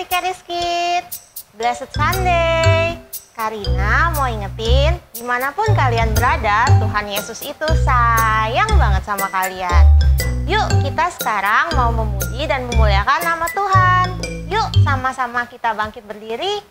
Caris Kids, Blessed Sunday. Karina mau ingetin, dimanapun kalian berada, Tuhan Yesus itu sayang banget sama kalian. Yuk kita sekarang mau memuji dan memuliakan nama Tuhan. Yuk sama-sama kita bangkit berdiri.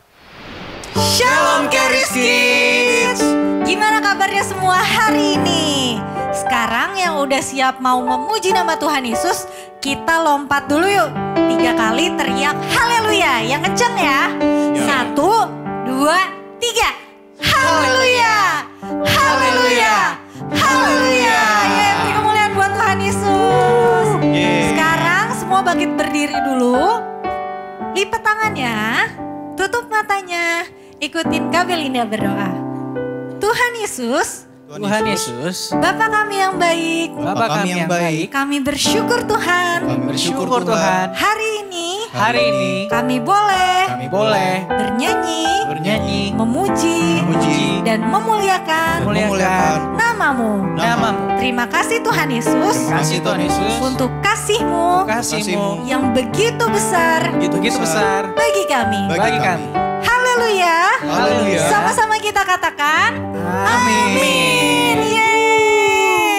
Shalom Caris Kids. Gimana kabarnya semua hari ini? Sekarang yang udah siap mau memuji nama Tuhan Yesus, kita lompat dulu yuk. 3 kali teriak haleluya, yang kenceng ya. 1, 2, 3. Haleluya, haleluya, haleluya. Ya, beri kemuliaan buat Tuhan Yesus. Sekarang semua bangkit berdiri dulu. Lipat tangannya, tutup matanya. Ikutin Kak Belinda berdoa. Tuhan Yesus, Bapa kami yang baik, kami bersyukur Tuhan. Hari ini kami boleh bernyanyi, memuji dan memuliakan namamu. Terima kasih Tuhan Yesus, untuk kasih-Mu yang begitu besar bagi kami. Haleluya. Sama-sama kita katakan amin. Yeay.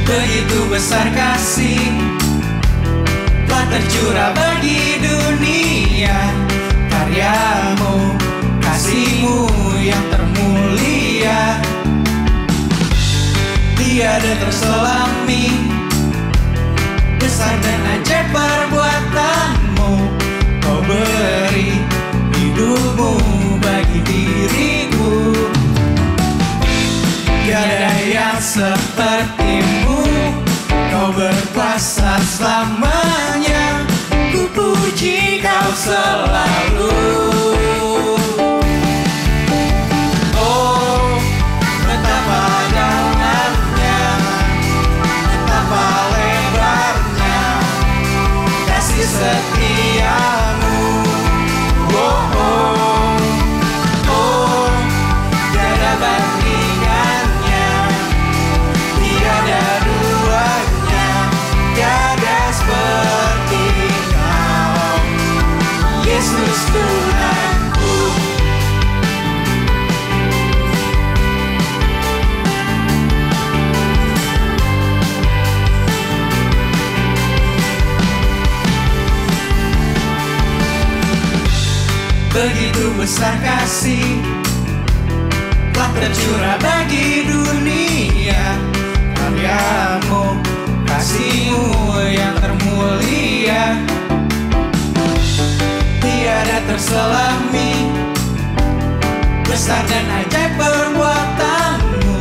Begitu besar kasih telah tercurah bagi dunia. Karyamu, kasih-Mu yang termulia, tiada terselami. Besar dan ajaib perbuatan-Mu, Kau beri hidup-Mu bagi diriku. Tiada yang seperti-Mu, Kau berkuasa selamanya. Ku puji Kau selalu. Oh, betapa dalamnya, betapa lebarnya kasih setia-Mu. Oh, oh, oh, tiada bandingannya, tiada duanya, tiada seperti Yesus Tuhanku. Begitu besar kasih telah tercurah bagi dunia. Karya-Mu, kasih-Mu yang termulia, tiada terselami. Besar dan ajaib perbuatan-Mu,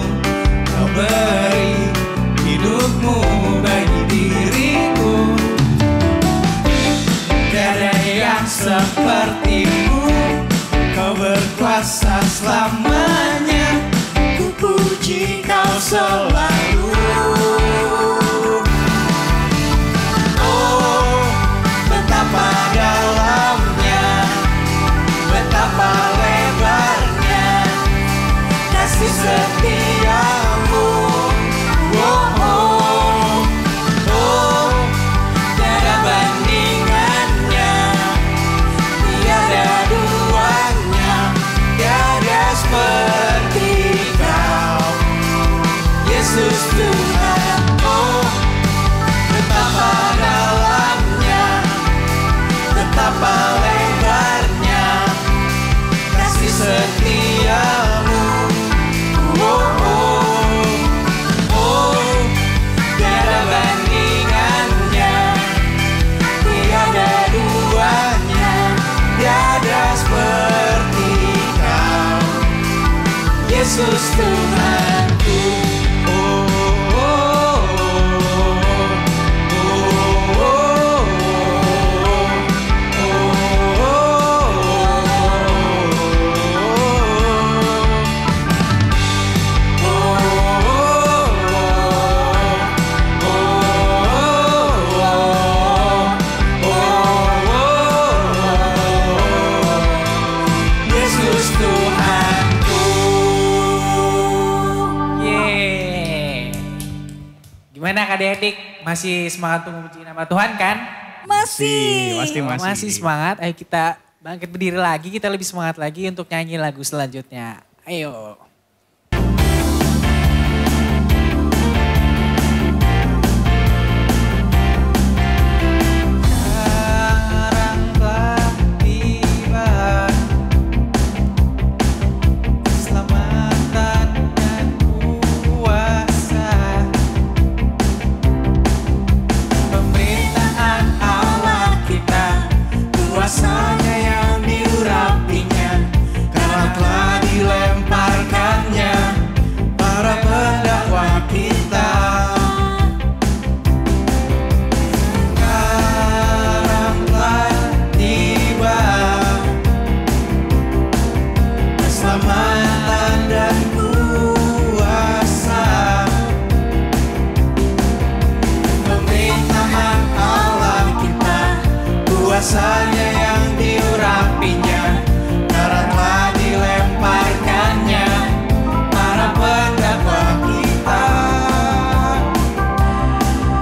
Kau beri hidup-Mu bagi diriku. Tiada yang seperti-Mu, Kau berkuasa selamanya. Ku puji Kau selalu. Oh, betapa dalamnya, betapa lebarnya kasih setia-Mu. Oh, oh, oh, tiada bandingannya, tiada duanya, tiada seperti Kau, Yesus Tuhan. Oh, betapa dalamnya, betapa lebarnya kasih setia-Mu. Oh, oh, oh, tiada bandingannya, tiada duanya, tiada seperti Kau, Yesus Tuhanku. Oh, oh, oh, oh, Gimana Kak Dedik? Masih semangat untuk memuji nama Tuhan kan? Masih. Masih semangat. Ayo kita bangkit berdiri lagi. Kita lebih semangat lagi untuk nyanyi lagu selanjutnya. Ayo. Kuasanya yang diurapinya, karena telah dilemparkannya para pendakwa kita. Sekarang telah tiba keselamatan dan kuasa, pemerintahan Allah kita, kuasanya yang diurapinya, karena telah dilemparkannya para pendakwa kita.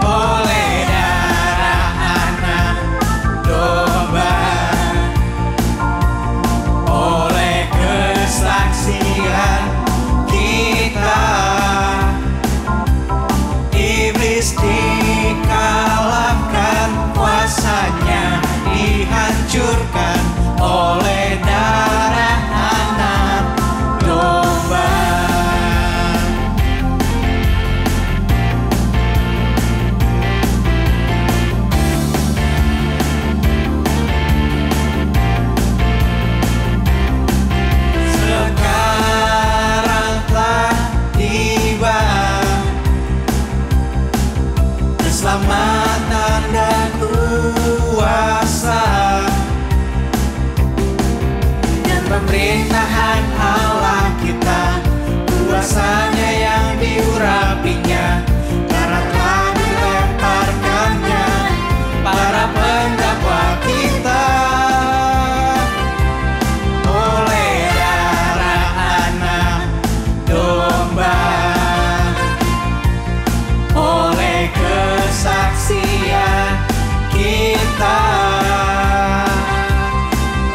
Oleh darah anak domba, oleh kesaksian kita, iblis dikalahkan, kuasanya dihancurkan oleh darah anak domba. Sekarang telah tiba keselamatan dan kuasa, dan pemerintahan Allah kita, kuasanya yang diurapinya, karena telah dilemparkannya para pendakwa kita. Oleh darah anak domba, oleh kesaksian kita,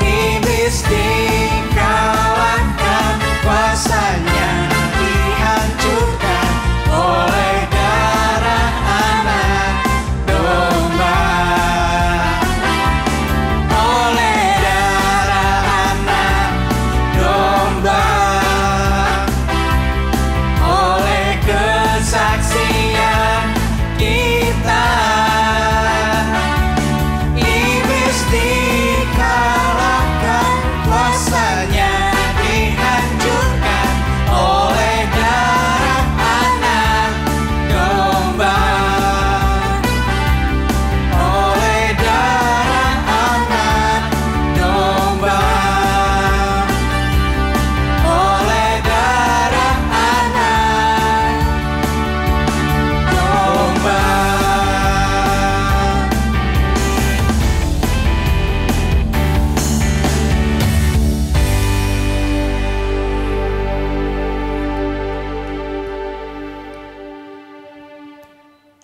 iblis dikalahkan, kuasanya dihancurkan oleh darah anak domba. Oleh darah anak domba, oleh kesaksian kita, iblis dikalahkan, kuasanya dihancurkan oleh darah anak domba. Oleh darah anak domba, oleh darah anak domba.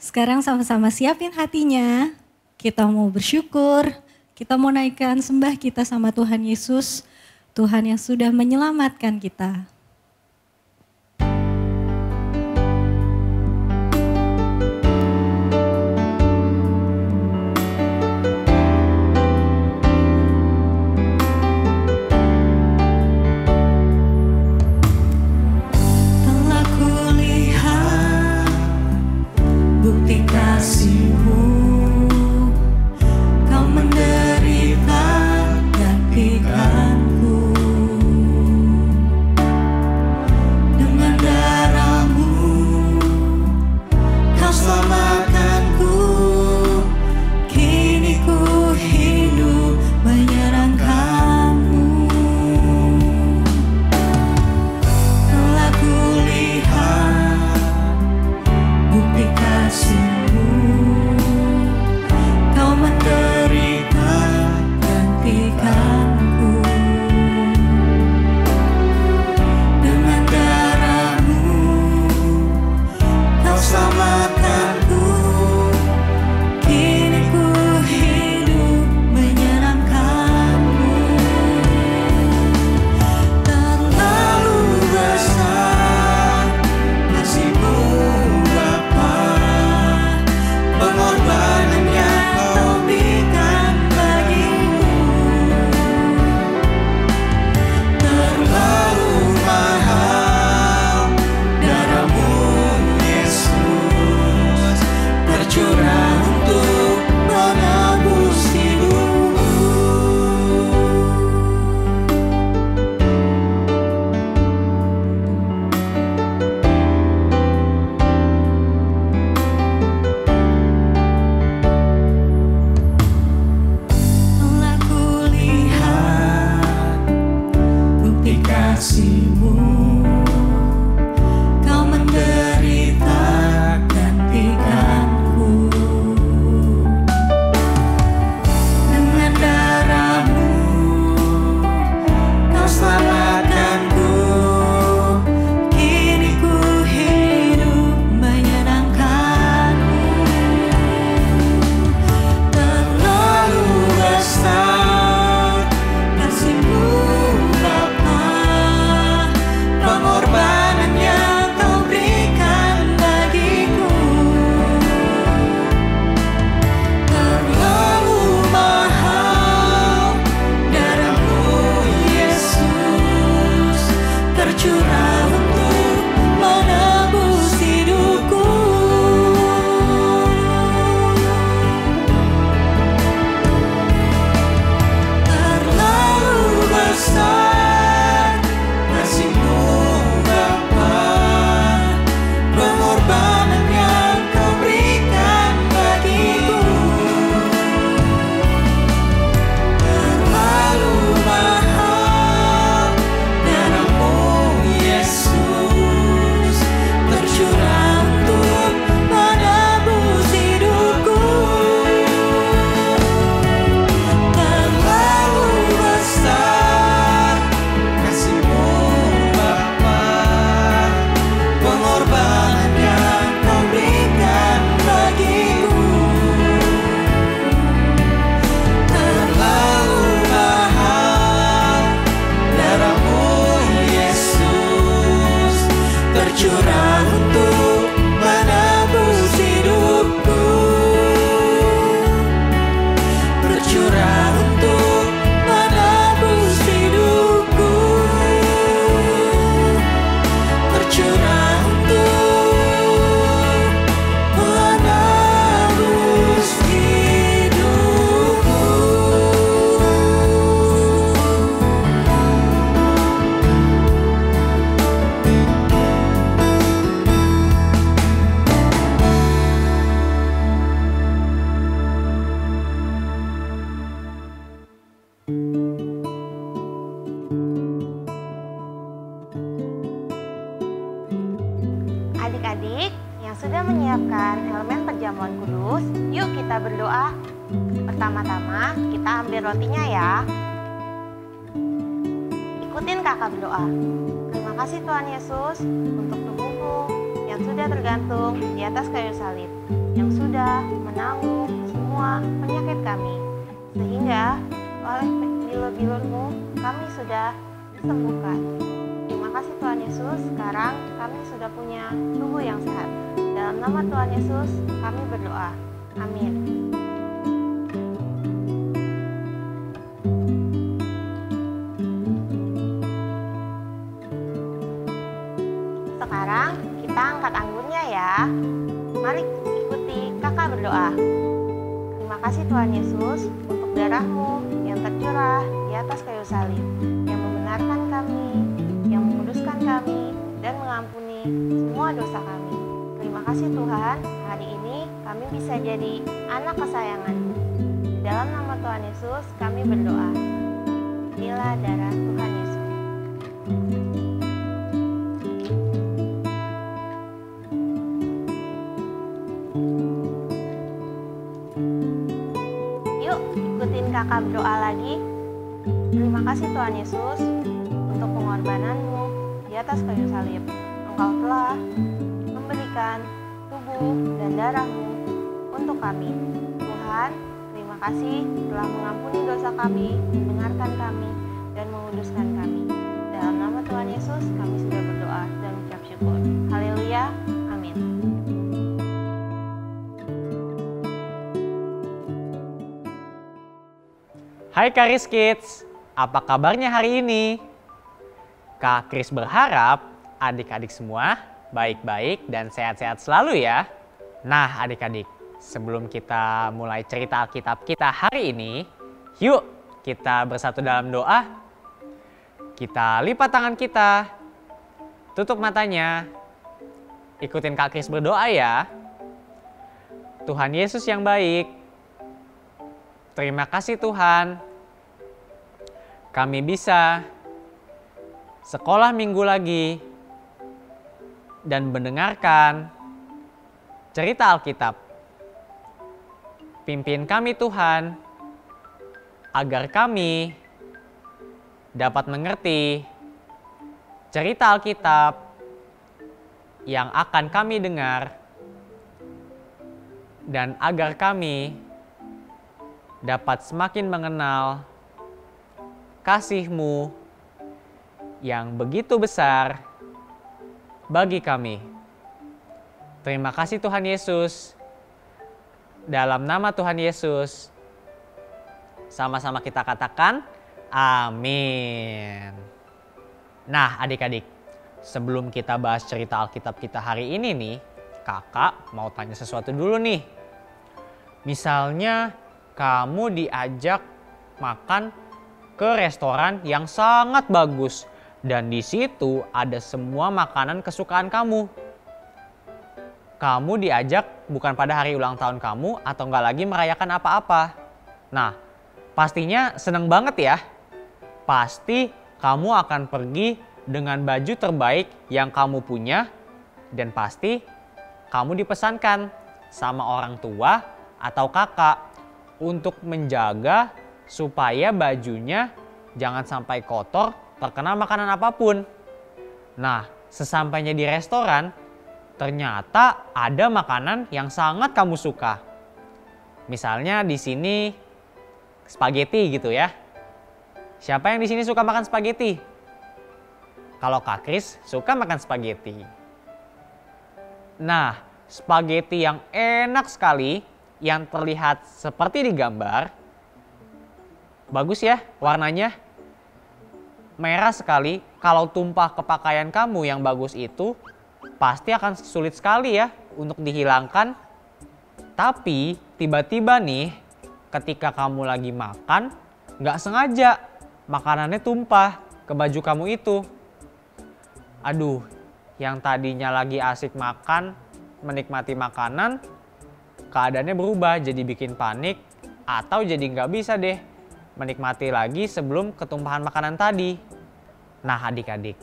Sekarang sama-sama siapin hatinya. Kita mau bersyukur, kita mau naikkan sembah kita sama Tuhan Yesus. Tuhan yang sudah menyelamatkan kita. Telah kulihat bukti kasih-Mu, Kau menderita gantikanku. Dengan darah-Mu Kau selamatkanku. Kini ku hidup menyenangkan-Mu. Telah kulihat bukti kasih-Mu, Tuhan Kudus, yuk kita berdoa. Pertama-tama kita ambil rotinya ya. Ikutin kakak berdoa. Terima kasih Tuhan Yesus untuk tubuhmu yang sudah tergantung di atas kayu salib, yang sudah menanggung semua penyakit kami, sehingga oleh bilur-bilurmu kami sudah disembuhkan. Terima kasih Tuhan Yesus, sekarang kami sudah punya tubuh yang sehat. Dalam nama Tuhan Yesus kami berdoa. Amin. Sekarang kita angkat anggurnya ya. Mari ikuti kakak berdoa. Terima kasih Tuhan Yesus untuk darah-Mu yang tercurah di atas kayu salib, yang membenarkan kami, yang menguduskan kami, dan mengampuni semua dosa kami. Terima kasih Tuhan, hari ini kami bisa jadi anak kesayangan-Mu. Di dalam nama Tuhan Yesus kami berdoa. Inilah darah Tuhan Yesus. Yuk, ikutin kakak berdoa lagi. Terima kasih Tuhan Yesus untuk pengorbanan-Mu di atas kayu salib. Engkau telah memberikan tubuh dan darah-Mu untuk kami. Tuhan, terima kasih telah mengampuni dosa kami, mendengarkan kami, dan menguduskan kami. Dalam nama Tuhan Yesus kami sudah berdoa dan mengucap syukur. Haleluya, amin. Hai Karis Kids, apa kabarnya hari ini? Kak Kris berharap adik-adik semua baik-baik dan sehat-sehat selalu ya. Nah adik-adik, sebelum kita mulai cerita Alkitab kita hari ini, yuk kita bersatu dalam doa. Kita lipat tangan kita, tutup matanya, ikutin Kak Kris berdoa ya. Tuhan Yesus yang baik, terima kasih Tuhan, kami bisa sekolah minggu lagi dan mendengarkan cerita Alkitab. Pimpin kami Tuhan, agar kami dapat mengerti cerita Alkitab yang akan kami dengar, dan agar kami dapat semakin mengenal kasih-Mu yang begitu besar bagi kami. Terima kasih Tuhan Yesus. Dalam nama Tuhan Yesus, sama-sama kita katakan amin. Nah adik-adik, sebelum kita bahas cerita Alkitab kita hari ini nih, kakak mau tanya sesuatu dulu nih. Misalnya kamu diajak makan ke restoran yang sangat bagus dan di situ ada semua makanan kesukaan kamu. Kamu diajak bukan pada hari ulang tahun kamu atau nggak lagi merayakan apa-apa. Nah, pastinya seneng banget ya. Pasti kamu akan pergi dengan baju terbaik yang kamu punya dan pasti kamu dipesankan sama orang tua atau kakak untuk menjaga supaya bajunya jangan sampai kotor terkena makanan apapun. Nah, sesampainya di restoran, ternyata ada makanan yang sangat kamu suka. Misalnya di sini spaghetti gitu ya. Siapa yang di sini suka makan spaghetti? Kalau Kak Kris suka makan spaghetti. Nah, spaghetti yang enak sekali, yang terlihat seperti di gambar. Bagus ya warnanya. Merah sekali. Kalau tumpah ke pakaian kamu yang bagus itu, pasti akan sulit sekali ya untuk dihilangkan. Tapi tiba-tiba nih ketika kamu lagi makan, nggak sengaja makanannya tumpah ke baju kamu itu. Aduh, yang tadinya lagi asik makan, menikmati makanan, keadaannya berubah jadi bikin panik atau jadi nggak bisa deh menikmati lagi sebelum ketumpahan makanan tadi. Nah adik-adik,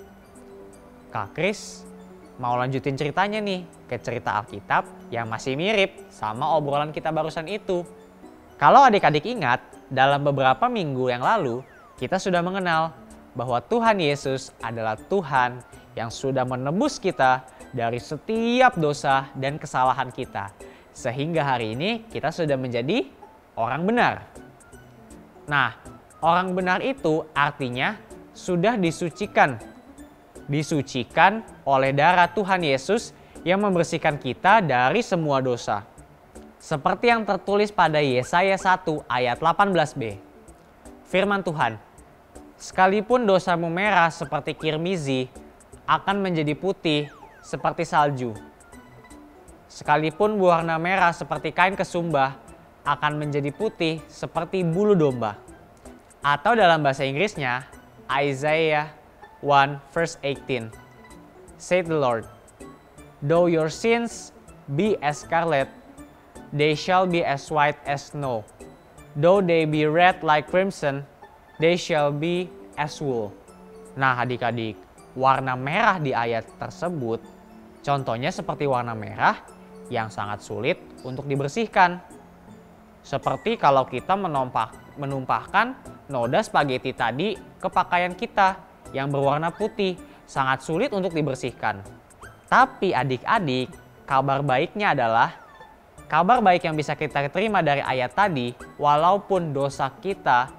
Kak Kris mau lanjutin ceritanya nih ke cerita Alkitab yang masih mirip sama obrolan kita barusan itu. Kalau adik-adik ingat, dalam beberapa minggu yang lalu kita sudah mengenal bahwa Tuhan Yesus adalah Tuhan yang sudah menebus kita dari setiap dosa dan kesalahan kita. Sehingga hari ini kita sudah menjadi orang benar. Nah, orang benar itu artinya sudah disucikan. Disucikan oleh darah Tuhan Yesus yang membersihkan kita dari semua dosa. Seperti yang tertulis pada Yesaya 1 ayat 18b. Firman Tuhan, sekalipun dosamu merah seperti kirmizi, akan menjadi putih seperti salju. Sekalipun warna merah seperti kain kesumbah, akan menjadi putih seperti bulu domba. Atau dalam bahasa Inggrisnya, Isaiah 1 verse 18. Said the Lord, though your sins be as scarlet, they shall be as white as snow. Though they be red like crimson, they shall be as wool. Nah adik-adik, warna merah di ayat tersebut contohnya seperti warna merah yang sangat sulit untuk dibersihkan. Seperti kalau kita menumpahkan noda spaghetti tadi ke pakaian kita yang berwarna putih, sangat sulit untuk dibersihkan. Tapi adik-adik, kabar baiknya adalah kabar baik yang bisa kita terima dari ayat tadi, walaupun dosa kita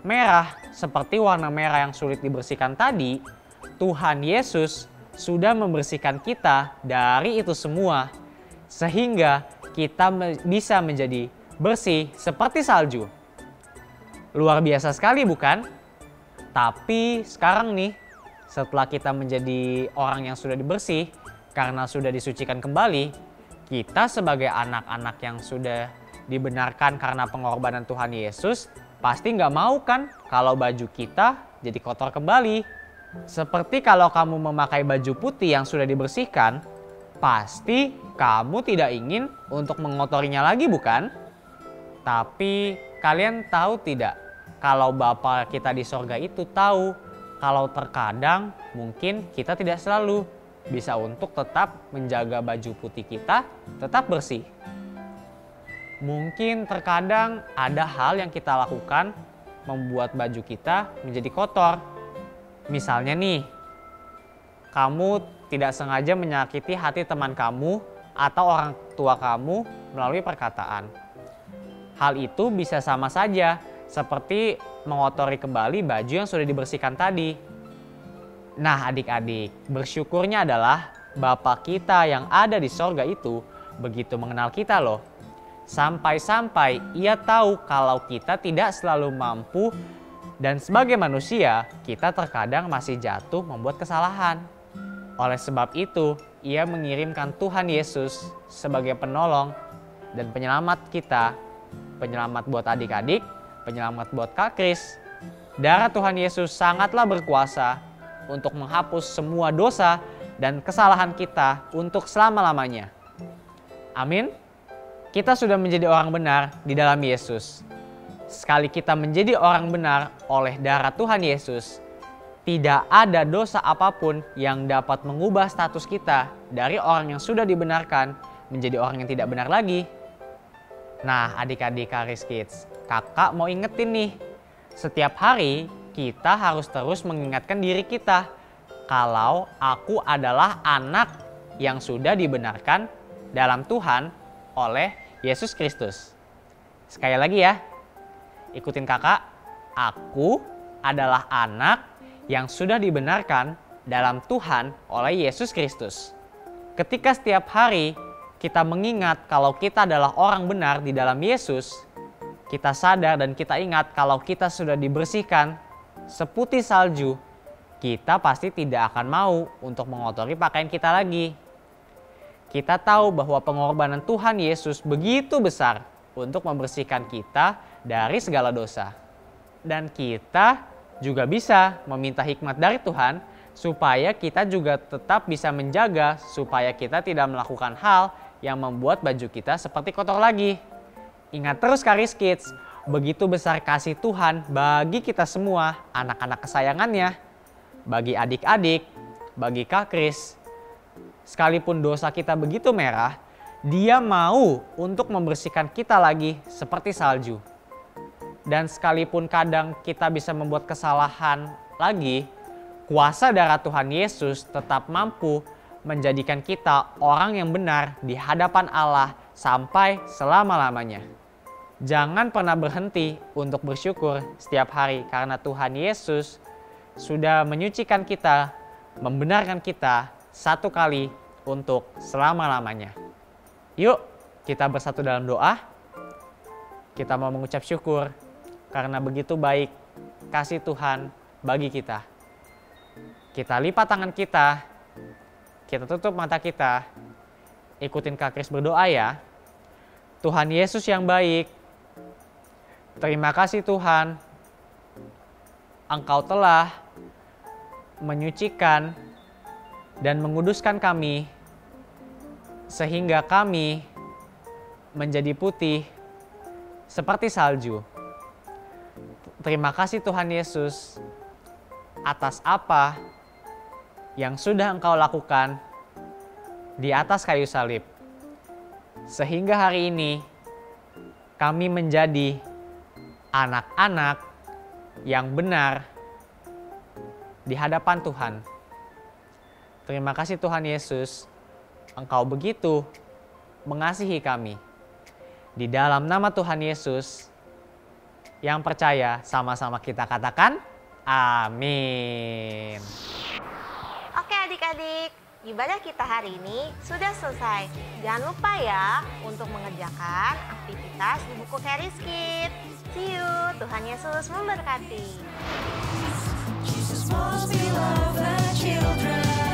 merah seperti warna merah yang sulit dibersihkan tadi, Tuhan Yesus sudah membersihkan kita dari itu semua, sehingga kita bisa menjadi bersih seperti salju. Luar biasa sekali bukan? Tapi sekarang nih, setelah kita menjadi orang yang sudah dibersih karena sudah disucikan kembali, kita sebagai anak-anak yang sudah dibenarkan karena pengorbanan Tuhan Yesus, pasti nggak mau kan kalau baju kita jadi kotor kembali. Seperti kalau kamu memakai baju putih yang sudah dibersihkan, pasti kamu tidak ingin untuk mengotorinya lagi bukan? Tapi kalian tahu tidak, kalau Bapa kita di sorga itu tahu kalau terkadang mungkin kita tidak selalu bisa untuk tetap menjaga baju putih kita tetap bersih. Mungkin terkadang ada hal yang kita lakukan membuat baju kita menjadi kotor. Misalnya nih, kamu tidak sengaja menyakiti hati teman kamu atau orang tua kamu melalui perkataan. Hal itu bisa sama saja seperti mengotori kembali baju yang sudah dibersihkan tadi. Nah adik-adik, bersyukurnya adalah Bapa kita yang ada di sorga itu begitu mengenal kita loh. Sampai-sampai Ia tahu kalau kita tidak selalu mampu dan sebagai manusia kita terkadang masih jatuh membuat kesalahan. Oleh sebab itu Ia mengirimkan Tuhan Yesus sebagai penolong dan penyelamat kita. Penyelamat buat adik-adik, penyelamat buat Kak Kris. Darah Tuhan Yesus sangatlah berkuasa untuk menghapus semua dosa dan kesalahan kita untuk selama-lamanya. Amin. Kita sudah menjadi orang benar di dalam Yesus. Sekali kita menjadi orang benar oleh darah Tuhan Yesus, tidak ada dosa apapun yang dapat mengubah status kita dari orang yang sudah dibenarkan menjadi orang yang tidak benar lagi. Nah adik-adik Karis Kids, kakak mau ingetin nih, setiap hari kita harus terus mengingatkan diri kita kalau aku adalah anak yang sudah dibenarkan dalam Tuhan oleh Yesus Kristus. Sekali lagi ya, ikutin kakak, aku adalah anak yang sudah dibenarkan dalam Tuhan oleh Yesus Kristus. Ketika setiap hari kita mengingat kalau kita adalah orang benar di dalam Yesus, kita sadar dan kita ingat kalau kita sudah dibersihkan seputih salju, kita pasti tidak akan mau untuk mengotori pakaian kita lagi. Kita tahu bahwa pengorbanan Tuhan Yesus begitu besar untuk membersihkan kita dari segala dosa. Dan kita juga bisa meminta hikmat dari Tuhan supaya kita juga tetap bisa menjaga supaya kita tidak melakukan hal yang membuat baju kita seperti kotor lagi. Ingat terus Karis Kids, begitu besar kasih Tuhan bagi kita semua anak-anak kesayangannya. Bagi adik-adik, bagi Kak Kris, sekalipun dosa kita begitu merah, Dia mau untuk membersihkan kita lagi seperti salju. Dan sekalipun kadang kita bisa membuat kesalahan lagi, kuasa darah Tuhan Yesus tetap mampu menjadikan kita orang yang benar di hadapan Allah sampai selama-lamanya. Jangan pernah berhenti untuk bersyukur setiap hari karena Tuhan Yesus sudah menyucikan kita, membenarkan kita satu kali untuk selama-lamanya. Yuk, kita bersatu dalam doa. Kita mau mengucap syukur karena begitu baik kasih Tuhan bagi kita. Kita lipat tangan kita tutup mata kita, ikutin Kak Kris berdoa ya. Tuhan Yesus yang baik, terima kasih Tuhan, Engkau telah menyucikan dan menguduskan kami, sehingga kami menjadi putih seperti salju. Terima kasih Tuhan Yesus atas apa yang sudah Engkau lakukan di atas kayu salib. Sehingga hari ini kami menjadi anak-anak yang benar di hadapan Tuhan. Terima kasih Tuhan Yesus, Engkau begitu mengasihi kami. Di dalam nama Tuhan Yesus, yang percaya sama-sama kita katakan, amin. Oke adik-adik, ibadah kita hari ini sudah selesai. Jangan lupa ya untuk mengerjakan aktivitas di buku Charis Kids. See you, Tuhan Yesus memberkati. Jesus was beloved children.